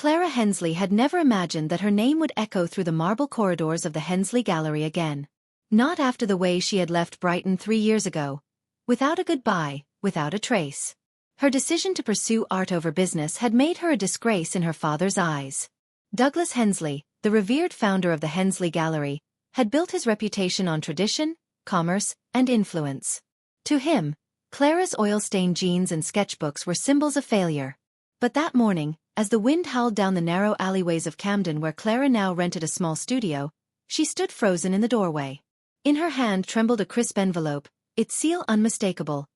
Clara Hensley had never imagined that her name would echo through the marble corridors of the Hensley Gallery again. Not after the way she had left Brighton 3 years ago. Without a goodbye, without a trace. Her decision to pursue art over business had made her a disgrace in her father's eyes. Douglas Hensley, the revered founder of the Hensley Gallery, had built his reputation on tradition, commerce, and influence. To him, Clara's oil-stained jeans and sketchbooks were symbols of failure. But that morning, as the wind howled down the narrow alleyways of Camden where Clara now rented a small studio, she stood frozen in the doorway. In her hand trembled a crisp envelope, its seal unmistakable.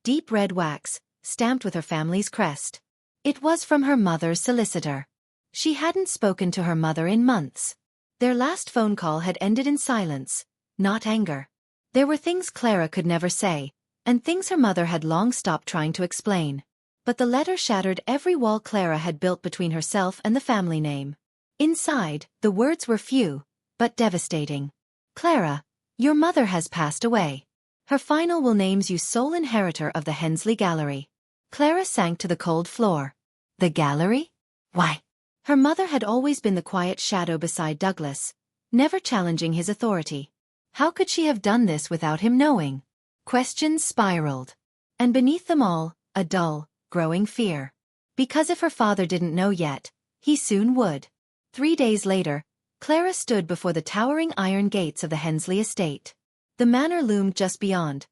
Deep red wax, stamped with her family's crest. It was from her mother's solicitor. She hadn't spoken to her mother in months. Their last phone call had ended in silence, not anger. There were things Clara could never say, and things her mother had long stopped trying to explain. But the letter shattered every wall Clara had built between herself and the family name. Inside, the words were few, but devastating. Clara, your mother has passed away. Her final will names you sole inheritor of the Hensley Gallery. Clara sank to the cold floor. The gallery? Why? Her mother had always been the quiet shadow beside Douglas, never challenging his authority. How could she have done this without him knowing? Questions spiraled. And beneath them all, a dull, growing fear. Because if her father didn't know yet, he soon would. 3 days later, Clara stood before the towering iron gates of the Hensley estate. The manor loomed just beyond,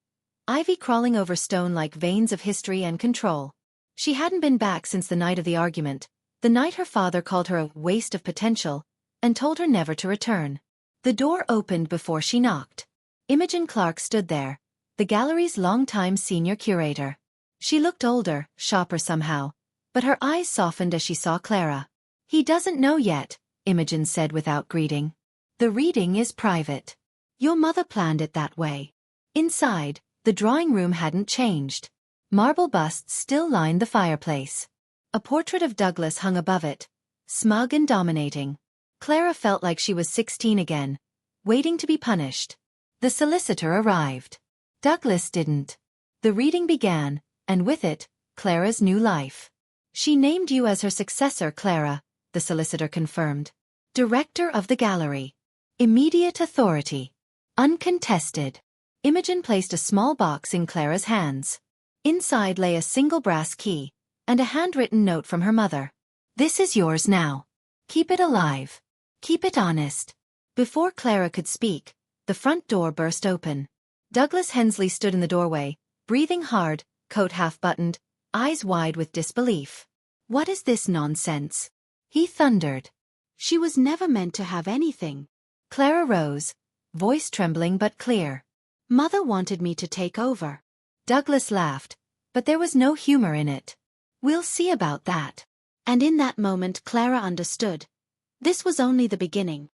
ivy crawling over stone like veins of history and control. She hadn't been back since the night of the argument, the night her father called her a waste of potential, and told her never to return. The door opened before she knocked. Imogen Clark stood there, the gallery's longtime senior curator. She looked older, sharper somehow, but her eyes softened as she saw Clara. He doesn't know yet, Imogen said without greeting. The reading is private. Your mother planned it that way. Inside, the drawing room hadn't changed. Marble busts still lined the fireplace. A portrait of Douglas hung above it, smug and dominating. Clara felt like she was 16 again, waiting to be punished. The solicitor arrived. Douglas didn't. The reading began, and with it, Clara's new life. She named you as her successor, Clara, the solicitor confirmed. Director of the gallery. Immediate authority. Uncontested. Imogen placed a small box in Clara's hands. Inside lay a single brass key, and a handwritten note from her mother. This is yours now. Keep it alive. Keep it honest. Before Clara could speak, the front door burst open. Douglas Hensley stood in the doorway, breathing hard, coat half-buttoned, eyes wide with disbelief. What is this nonsense? He thundered. She was never meant to have anything. Clara rose, voice trembling but clear. Mother wanted me to take over. Douglas laughed, but there was no humor in it. We'll see about that. And in that moment Clara understood. This was only the beginning.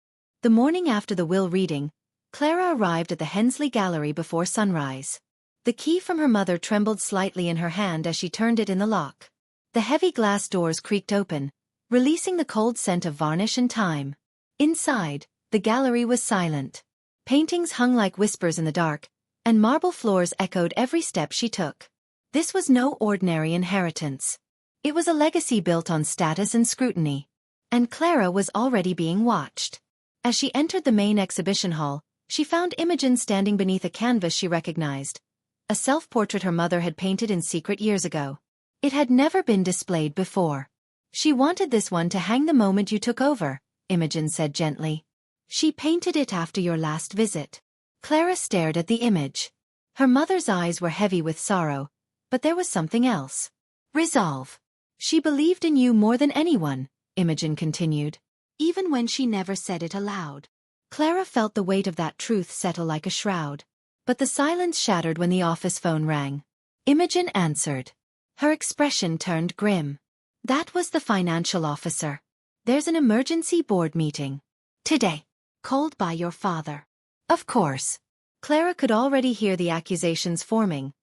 The morning after the will reading, Clara arrived at the Hensley Gallery before sunrise. The key from her mother trembled slightly in her hand as she turned it in the lock. The heavy glass doors creaked open, releasing the cold scent of varnish and time. Inside, the gallery was silent. Paintings hung like whispers in the dark, and marble floors echoed every step she took. This was no ordinary inheritance. It was a legacy built on status and scrutiny. And Clara was already being watched. As she entered the main exhibition hall, she found Imogen standing beneath a canvas she recognized. A self-portrait her mother had painted in secret years ago. It had never been displayed before. She wanted this one to hang the moment you took over, Imogen said gently. She painted it after your last visit. Clara stared at the image. Her mother's eyes were heavy with sorrow, but there was something else. Resolve. She believed in you more than anyone, Imogen continued, even when she never said it aloud. Clara felt the weight of that truth settle like a shroud. But the silence shattered when the office phone rang. Imogen answered. Her expression turned grim. That was the financial officer. There's an emergency board meeting. Today. Called by your father. Of course. Clara could already hear the accusations forming.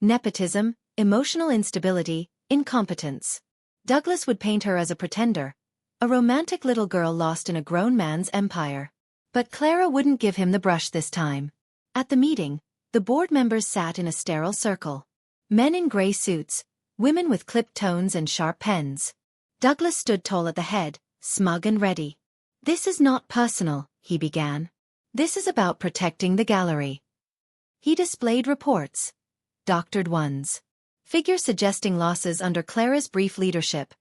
Nepotism, emotional instability, incompetence. Douglas would paint her as a pretender, a romantic little girl lost in a grown man's empire. But Clara wouldn't give him the brush this time. At the meeting, the board members sat in a sterile circle. Men in gray suits, women with clipped tones and sharp pens. Douglas stood tall at the head, smug and ready. "This is not personal," he began. "This is about protecting the gallery." He displayed reports. Doctored ones. Figures suggesting losses under Clara's brief leadership,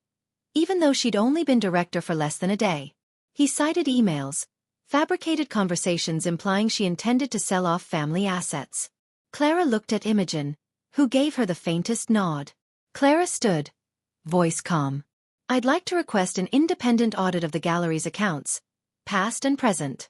even though she'd only been director for less than a day. He cited emails, fabricated conversations implying she intended to sell off family assets. Clara looked at Imogen, who gave her the faintest nod. Clara stood, voice calm. "I'd like to request an independent audit of the gallery's accounts, past and present."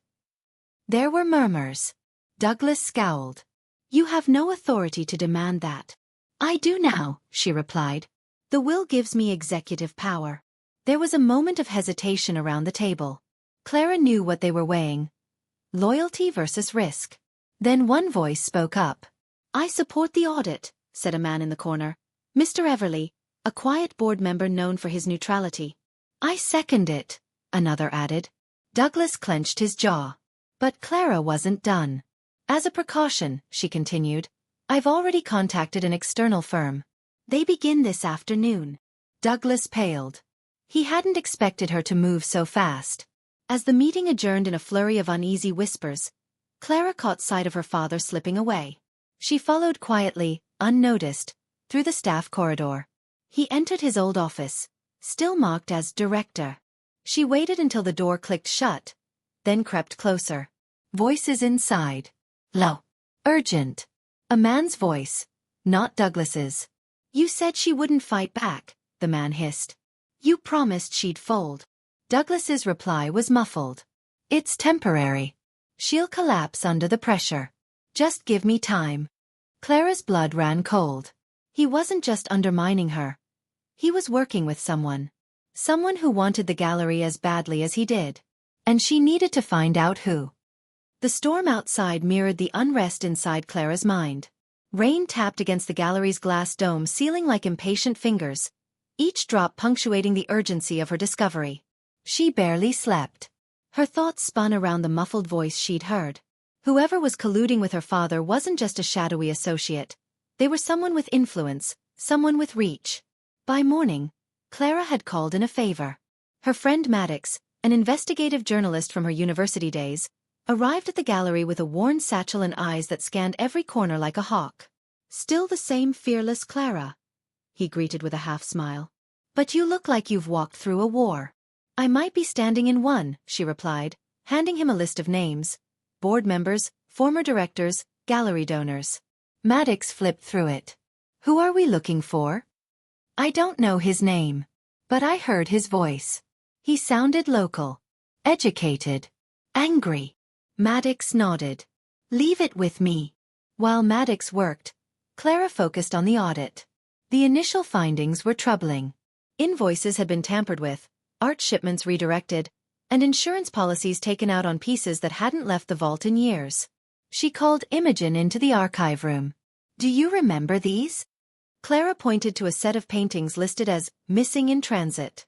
There were murmurs. Douglas scowled. "You have no authority to demand that." "I do now," she replied. "The will gives me executive power." There was a moment of hesitation around the table. Clara knew what they were weighing. Loyalty versus risk. Then one voice spoke up. "I support the audit," said a man in the corner. Mr. Everly, a quiet board member known for his neutrality. "I second it," another added. Douglas clenched his jaw. But Clara wasn't done. "As a precaution," she continued, "I've already contacted an external firm. They begin this afternoon." Douglas paled. He hadn't expected her to move so fast. As the meeting adjourned in a flurry of uneasy whispers, Clara caught sight of her father slipping away. She followed quietly, unnoticed, through the staff corridor. He entered his old office, still marked as director. She waited until the door clicked shut, then crept closer. Voices inside. Low. Urgent. A man's voice, not Douglas's. "You said she wouldn't fight back," the man hissed. "You promised she'd fold." Douglas's reply was muffled. "It's temporary. She'll collapse under the pressure. Just give me time." Clara's blood ran cold. He wasn't just undermining her. He was working with someone. Someone who wanted the gallery as badly as he did. And she needed to find out who. The storm outside mirrored the unrest inside Clara's mind. Rain tapped against the gallery's glass dome ceiling like impatient fingers, each drop punctuating the urgency of her discovery. She barely slept. Her thoughts spun around the muffled voice she'd heard. Whoever was colluding with her father wasn't just a shadowy associate. They were someone with influence, someone with reach. By morning, Clara had called in a favor. Her friend Maddox, an investigative journalist from her university days, arrived at the gallery with a worn satchel and eyes that scanned every corner like a hawk. "Still the same fearless Clara," he greeted with a half-smile. "But you look like you've walked through a war." "I might be standing in one," she replied, handing him a list of names. Board members, former directors, gallery donors. Maddox flipped through it. "Who are we looking for?" "I don't know his name. But I heard his voice. He sounded local. Educated. Angry." Maddox nodded. "Leave it with me." While Maddox worked, Clara focused on the audit. The initial findings were troubling. Invoices had been tampered with, art shipments redirected, and insurance policies taken out on pieces that hadn't left the vault in years. She called Imogen into the archive room. "Do you remember these?" Clara pointed to a set of paintings listed as missing in transit.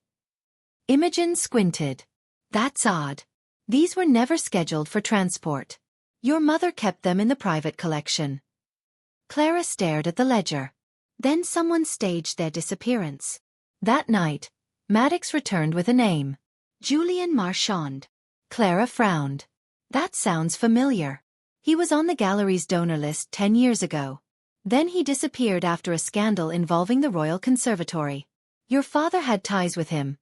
Imogen squinted. "That's odd. These were never scheduled for transport. Your mother kept them in the private collection." Clara stared at the ledger. Then someone staged their disappearance. That night, Maddox returned with a name. Julian Marchand. Clara frowned. "That sounds familiar. He was on the gallery's donor list 10 years ago. Then he disappeared after a scandal involving the Royal Conservatory. Your father had ties with him.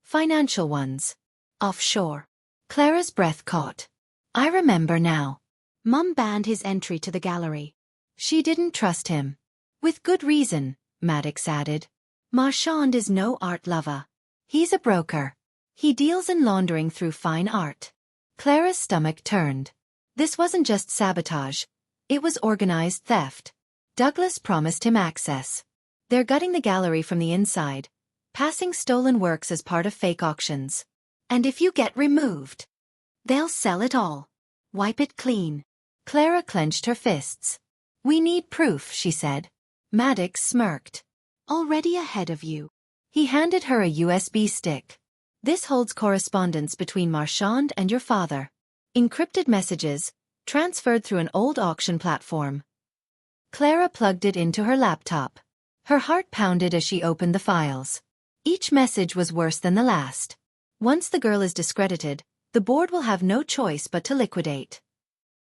Financial ones. Offshore." Clara's breath caught. "I remember now. Mum banned his entry to the gallery. She didn't trust him. With good reason," Maddox added. "Marchand is no art lover. He's a broker. He deals in laundering through fine art." Clara's stomach turned. This wasn't just sabotage. It was organized theft. Douglas promised him access. They're gutting the gallery from the inside, passing stolen works as part of fake auctions. And if you get removed, they'll sell it all. Wipe it clean. Clara clenched her fists. "We need proof," she said. Maddox smirked. "Already ahead of you." He handed her a USB stick. "This holds correspondence between Marchand and your father. Encrypted messages, transferred through an old auction platform." Clara plugged it into her laptop. Her heart pounded as she opened the files. Each message was worse than the last. Once the girl is discredited, the board will have no choice but to liquidate.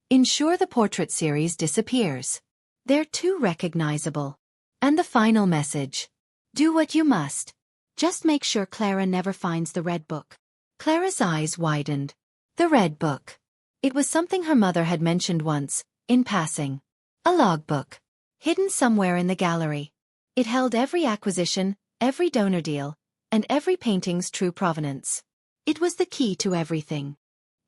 Ensure the portrait series disappears. They're too recognizable. And the final message. Do what you must. Just make sure Clara never finds the red book. Clara's eyes widened. The red book. It was something her mother had mentioned once, in passing. A logbook. Hidden somewhere in the gallery. It held every acquisition, every donor deal, and every painting's true provenance. It was the key to everything.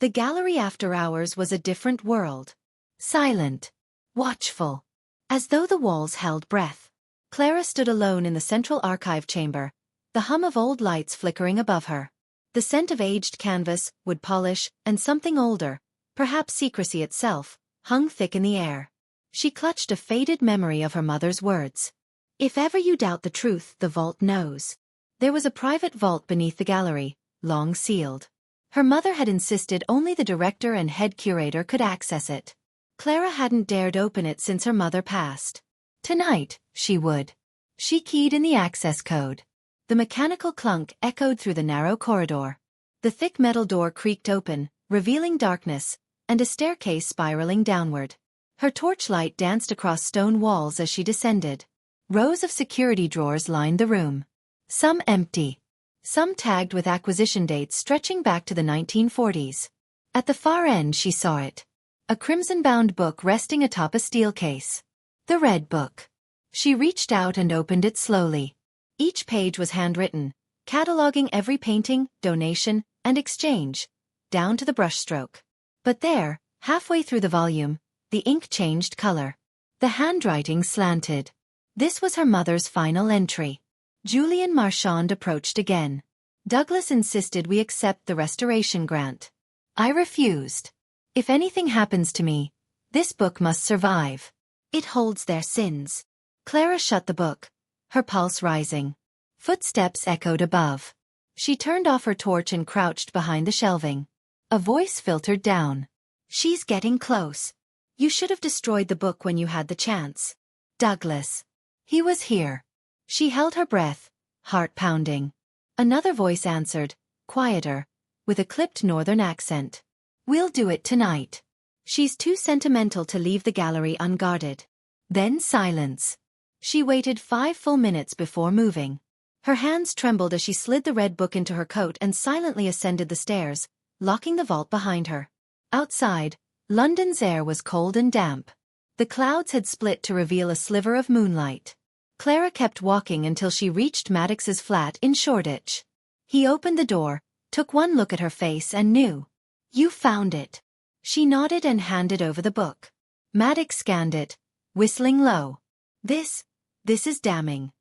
The gallery after hours was a different world. Silent. Watchful. As though the walls held breath. Clara stood alone in the central archive chamber, the hum of old lights flickering above her. The scent of aged canvas, wood polish, and something older, perhaps secrecy itself, hung thick in the air. She clutched a faded memory of her mother's words. If ever you doubt the truth, the vault knows. There was a private vault beneath the gallery, long sealed. Her mother had insisted only the director and head curator could access it. Clara hadn't dared open it since her mother passed. Tonight, she would. She keyed in the access code. The mechanical clunk echoed through the narrow corridor. The thick metal door creaked open, revealing darkness, and a staircase spiraling downward. Her torchlight danced across stone walls as she descended. Rows of security drawers lined the room. Some empty. Some tagged with acquisition dates stretching back to the 1940s. At the far end she saw it. A crimson-bound book resting atop a steel case. The red book. She reached out and opened it slowly. Each page was handwritten, cataloging every painting, donation, and exchange, down to the brushstroke. But there, halfway through the volume, the ink changed color. The handwriting slanted. This was her mother's final entry. Julian Marchand approached again. Douglas insisted we accept the restoration grant. I refused. If anything happens to me, this book must survive. It holds their sins. Clara shut the book, her pulse rising. Footsteps echoed above. She turned off her torch and crouched behind the shelving. A voice filtered down. She's getting close. You should have destroyed the book when you had the chance. Douglas. He was here. She held her breath, heart pounding. Another voice answered, quieter, with a clipped northern accent. We'll do it tonight. She's too sentimental to leave the gallery unguarded. Then silence. She waited 5 full minutes before moving. Her hands trembled as she slid the red book into her coat and silently ascended the stairs, locking the vault behind her. Outside, London's air was cold and damp. The clouds had split to reveal a sliver of moonlight. Clara kept walking until she reached Maddox's flat in Shoreditch. He opened the door, took one look at her face and knew. You found it. She nodded and handed over the book. Maddox scanned it, whistling low. This is damning.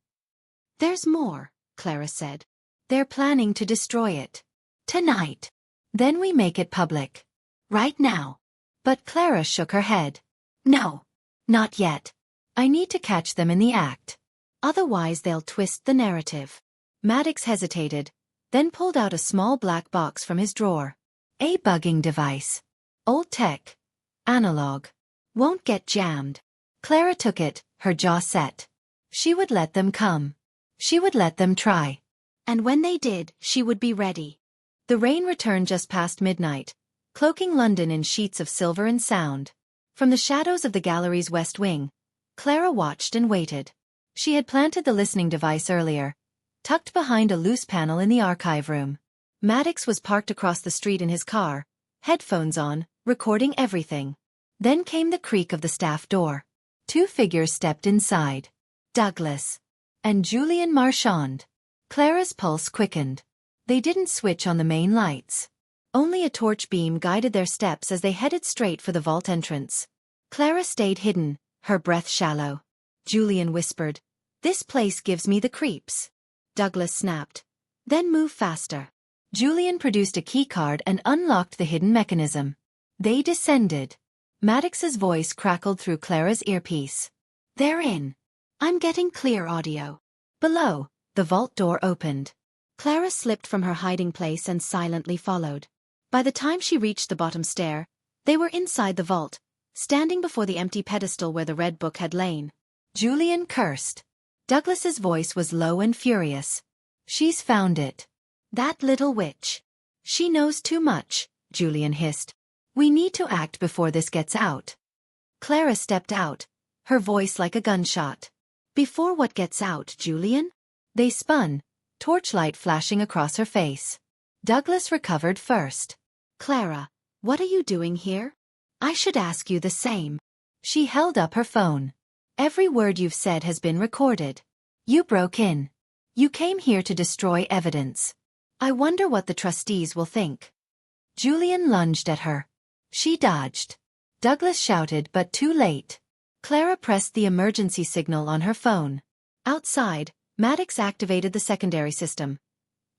There's more, Clara said. They're planning to destroy it. Tonight. Then we make it public. Right now. But Clara shook her head. No. Not yet. I need to catch them in the act. Otherwise they'll twist the narrative. Maddox hesitated, then pulled out a small black box from his drawer. A bugging device. Old tech. Analog. Won't get jammed. Clara took it, her jaw set. She would let them come. She would let them try. And when they did, she would be ready. The rain returned just past midnight, cloaking London in sheets of silver and sound. From the shadows of the gallery's west wing, Clara watched and waited. She had planted the listening device earlier, tucked behind a loose panel in the archive room. Maddox was parked across the street in his car, headphones on, recording everything. Then came the creak of the staff door. 2 figures stepped inside. Douglas. And Julian Marchand. Clara's pulse quickened. They didn't switch on the main lights. Only a torch beam guided their steps as they headed straight for the vault entrance. Clara stayed hidden, her breath shallow. Julian whispered, "This place gives me the creeps." Douglas snapped, "Then move faster." Julian produced a keycard and unlocked the hidden mechanism. They descended. Maddox's voice crackled through Clara's earpiece. "They're in. I'm getting clear audio." Below, the vault door opened. Clara slipped from her hiding place and silently followed. By the time she reached the bottom stair, they were inside the vault, standing before the empty pedestal where the red book had lain. Julian cursed. Douglas's voice was low and furious. She's found it. That little witch. She knows too much, Julian hissed. We need to act before this gets out. Clara stepped out, her voice like a gunshot. Before what gets out, Julian? They spun, torchlight flashing across her face. Douglas recovered first. Clara, what are you doing here? I should ask you the same. She held up her phone. Every word you've said has been recorded. You broke in. You came here to destroy evidence. I wonder what the trustees will think. Julian lunged at her. She dodged. Douglas shouted, but too late. Clara pressed the emergency signal on her phone. Outside, Maddox activated the secondary system.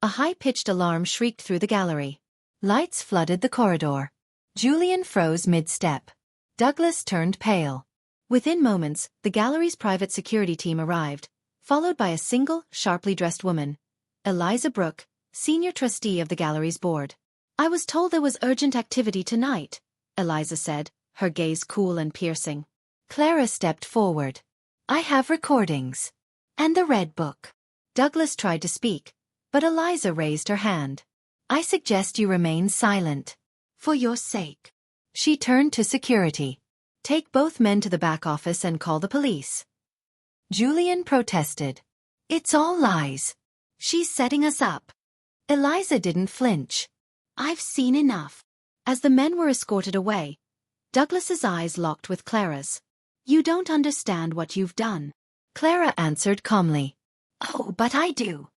A high-pitched alarm shrieked through the gallery. Lights flooded the corridor. Julian froze mid-step. Douglas turned pale. Within moments, the gallery's private security team arrived, followed by a single, sharply dressed woman. Eliza Brooke, senior trustee of the gallery's board. I was told there was urgent activity tonight, Eliza said, her gaze cool and piercing. Clara stepped forward. I have recordings. And the Red Book. Douglas tried to speak, but Eliza raised her hand. I suggest you remain silent. For your sake. She turned to security. Take both men to the back office and call the police. Julian protested. It's all lies. She's setting us up. Eliza didn't flinch. I've seen enough. As the men were escorted away, Douglas's eyes locked with Clara's. You don't understand what you've done. Clara answered calmly. Oh, but I do.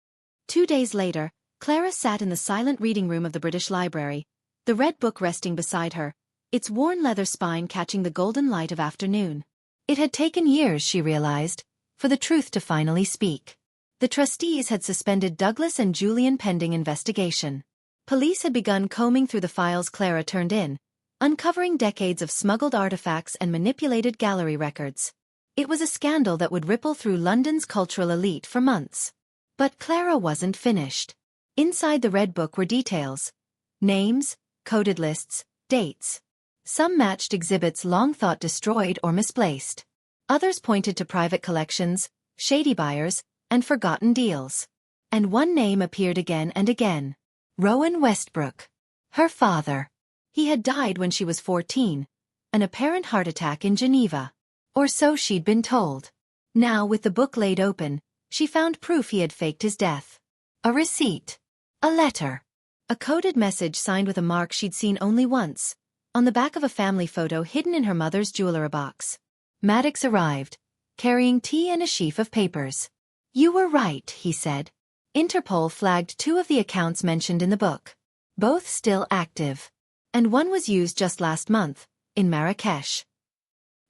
2 days later, Clara sat in the silent reading room of the British Library, the Red Book resting beside her, its worn leather spine catching the golden light of afternoon. It had taken years, she realized, for the truth to finally speak. The trustees had suspended Douglas and Julian pending investigation. Police had begun combing through the files Clara turned in, uncovering decades of smuggled artifacts and manipulated gallery records. It was a scandal that would ripple through London's cultural elite for months. But Clara wasn't finished. Inside the Red Book were details. Names, coded lists, dates. Some matched exhibits long thought destroyed or misplaced. Others pointed to private collections, shady buyers, and forgotten deals. And one name appeared again and again. Rowan Westbrook. Her father. He had died when she was 14, an apparent heart attack in Geneva. Or so she'd been told. Now, with the book laid open, she found proof he had faked his death. A receipt. A letter. A coded message signed with a mark she'd seen only once, on the back of a family photo hidden in her mother's jeweler box. Maddox arrived, carrying tea and a sheaf of papers. You were right, he said. Interpol flagged 2 of the accounts mentioned in the book. Both still active. And one was used just last month, in Marrakesh.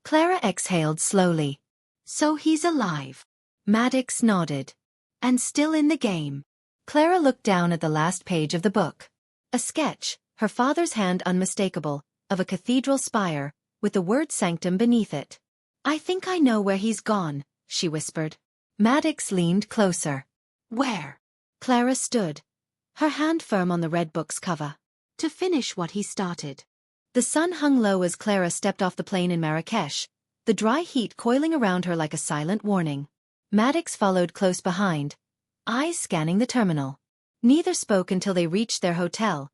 Clara exhaled slowly. So he's alive. Maddox nodded. And still in the game. Clara looked down at the last page of the book. A sketch, her father's hand unmistakable, of a cathedral spire, with the word sanctum beneath it. I think I know where he's gone, she whispered. Maddox leaned closer. Where? Clara stood, her hand firm on the Red Book's cover. To finish what he started. The sun hung low as Clara stepped off the plane in Marrakesh, the dry heat coiling around her like a silent warning. Maddox followed close behind, eyes scanning the terminal. Neither spoke until they reached their hotel,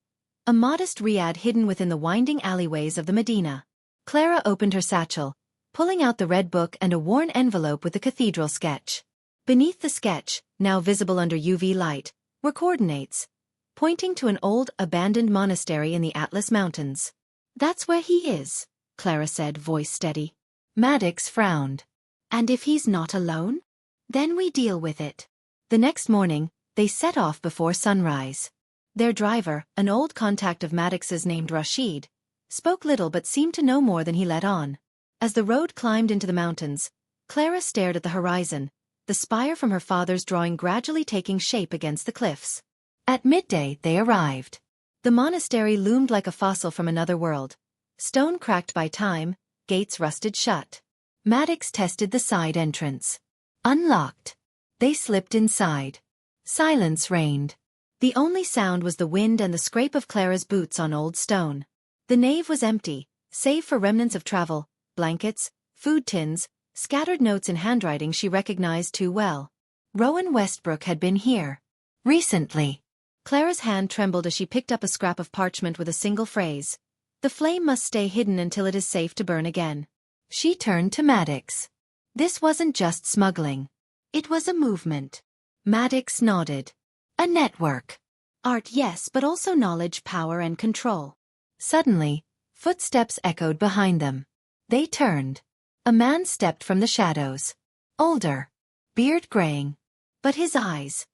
a modest riad hidden within the winding alleyways of the Medina. Clara opened her satchel, pulling out the Red Book and a worn envelope with the cathedral sketch. Beneath the sketch, now visible under UV light, were coordinates, pointing to an old, abandoned monastery in the Atlas Mountains. That's where he is, Clara said, voice steady. Maddox frowned. And if he's not alone? Then we deal with it. The next morning, they set off before sunrise. Their driver, an old contact of Maddox's named Rashid, spoke little but seemed to know more than he let on. As the road climbed into the mountains, Clara stared at the horizon, the spire from her father's drawing gradually taking shape against the cliffs. At midday they arrived. The monastery loomed like a fossil from another world. Stone cracked by time, gates rusted shut. Maddox tested the side entrance. Unlocked. They slipped inside. Silence reigned. The only sound was the wind and the scrape of Clara's boots on old stone. The nave was empty, save for remnants of travel, blankets, food tins, scattered notes in handwriting she recognized too well. Rowan Westbrook had been here. Recently. Clara's hand trembled as she picked up a scrap of parchment with a single phrase. The flame must stay hidden until it is safe to burn again. She turned to Maddox. This wasn't just smuggling. It was a movement. Maddox nodded. A network. Art, yes, but also knowledge, power, and control. Suddenly, footsteps echoed behind them. They turned. A man stepped from the shadows. Older. Beard graying. But his eyes.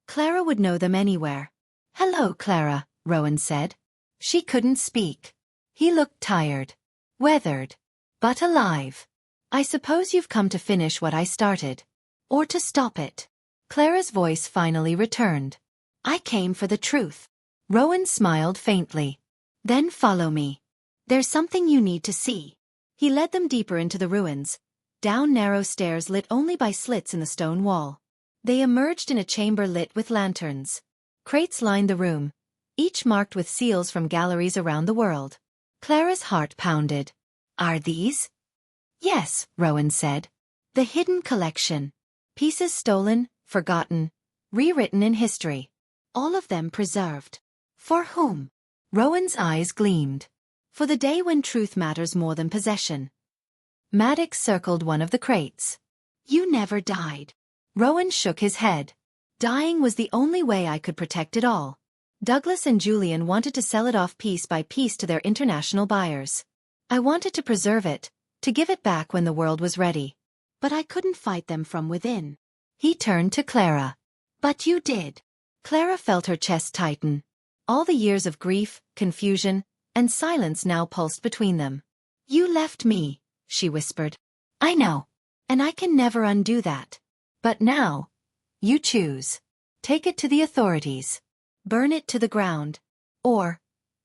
Clara would know them anywhere. Hello, Clara, Rowan said. She couldn't speak. He looked tired. Weathered. But alive. I suppose you've come to finish what I started. Or to stop it. Clara's voice finally returned. I came for the truth. Rowan smiled faintly. Then follow me. There's something you need to see. He led them deeper into the ruins, down narrow stairs lit only by slits in the stone wall. They emerged in a chamber lit with lanterns. Crates lined the room, each marked with seals from galleries around the world. Clara's heart pounded. Are these? Yes, Rowan said. The hidden collection. Pieces stolen, forgotten, rewritten in history. All of them preserved. For whom? Rowan's eyes gleamed. For the day when truth matters more than possession. Maddox circled one of the crates. You never died. Rowan shook his head. Dying was the only way I could protect it all. Douglas and Julian wanted to sell it off piece by piece to their international buyers. I wanted to preserve it, to give it back when the world was ready. But I couldn't fight them from within. He turned to Clara. But you did. Clara felt her chest tighten. All the years of grief, confusion, and silence now pulsed between them. You left me, she whispered. I know. And I can never undo that. But now, you choose. Take it to the authorities. Burn it to the ground. Or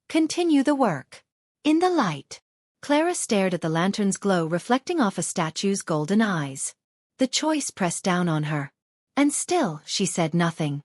continue the work. In the light. Clara stared at the lantern's glow reflecting off a statue's golden eyes. The choice pressed down on her. And still, she said nothing.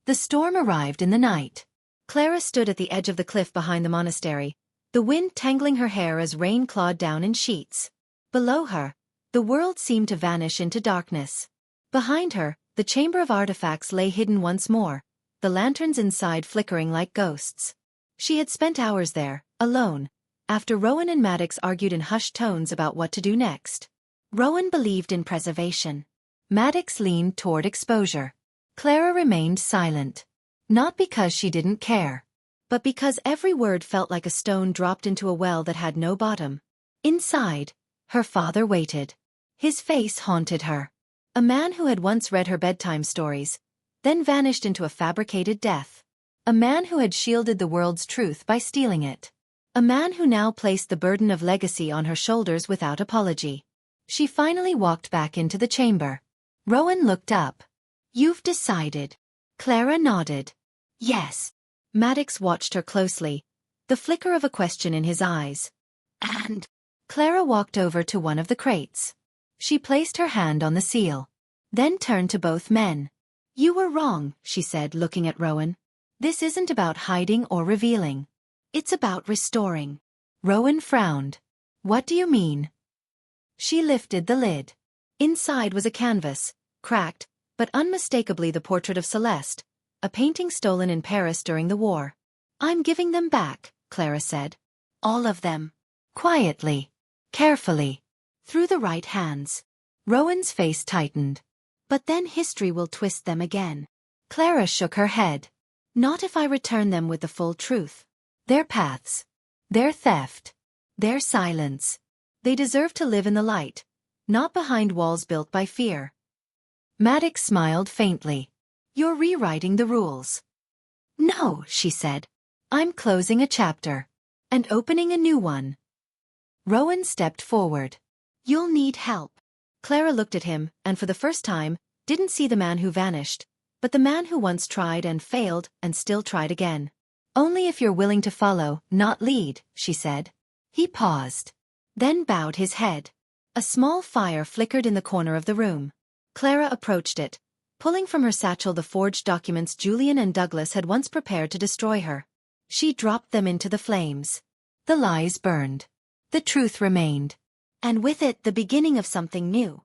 The storm arrived in the night. Clara stood at the edge of the cliff behind the monastery, the wind tangling her hair as rain clawed down in sheets. Below her, the world seemed to vanish into darkness. Behind her, the chamber of artifacts lay hidden once more, the lanterns inside flickering like ghosts. She had spent hours there, alone, after Rowan and Maddox argued in hushed tones about what to do next. Rowan believed in preservation. Maddox leaned toward exposure. Clara remained silent. Not because she didn't care, but because every word felt like a stone dropped into a well that had no bottom. Inside, her father waited. His face haunted her. A man who had once read her bedtime stories, then vanished into a fabricated death. A man who had shielded the world's truth by stealing it. A man who now placed the burden of legacy on her shoulders without apology. She finally walked back into the chamber. Rowan looked up. You've decided. Clara nodded. Yes. Maddox watched her closely, the flicker of a question in his eyes. And Clara walked over to one of the crates. She placed her hand on the seal, then turned to both men. You were wrong, she said, looking at Rowan. This isn't about hiding or revealing. It's about restoring. Rowan frowned. What do you mean? She lifted the lid. Inside was a canvas, cracked, but unmistakably the portrait of Celeste, a painting stolen in Paris during the war. I'm giving them back, Clara said. All of them. Quietly. Carefully. Through the right hands. Rowan's face tightened. But then history will twist them again. Clara shook her head. Not if I return them with the full truth. Their paths. Their theft. Their silence. They deserve to live in the light, not behind walls built by fear. Maddox smiled faintly. You're rewriting the rules. No, she said. I'm closing a chapter. And opening a new one. Rowan stepped forward. You'll need help. Clara looked at him, and for the first time, didn't see the man who vanished, but the man who once tried and failed and still tried again. Only if you're willing to follow, not lead, she said. He paused. Then bowed his head. A small fire flickered in the corner of the room. Clara approached it, pulling from her satchel the forged documents Julian and Douglas had once prepared to destroy her. She dropped them into the flames. The lies burned. The truth remained. And with it the beginning of something new.